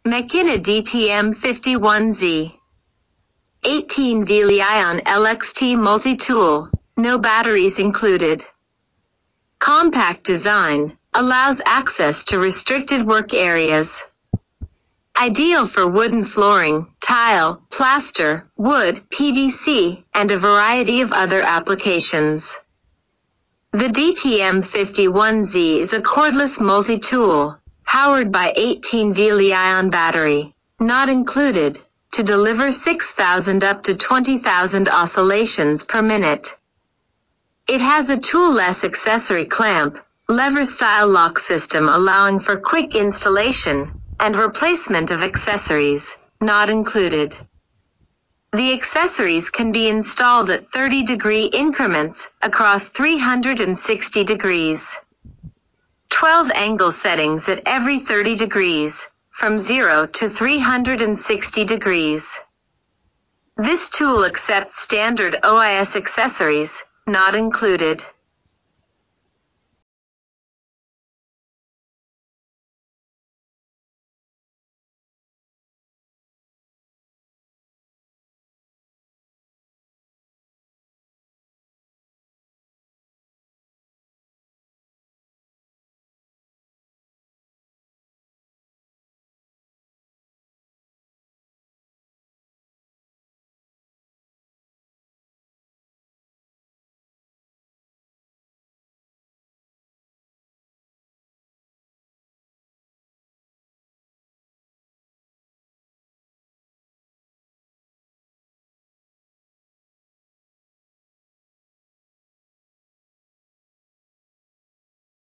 Makita dtm51z. 18V Li-ion LXT multi-tool, no batteries included. Compact design, allows access to restricted work areas. Ideal for wooden flooring, tile, plaster, wood, PVC, and a variety of other applications. The dtm51z is a cordless multi-tool, powered by 18V Li-ion battery, not included, to deliver 6,000 up to 20,000 oscillations per minute. It has a tool-less accessory clamp, lever-style lock system allowing for quick installation and replacement of accessories, not included. The accessories can be installed at 30-degree increments across 360 degrees. 12 angle settings at every 30 degrees, from 0 to 360 degrees. This tool accepts standard OIS accessories, not included.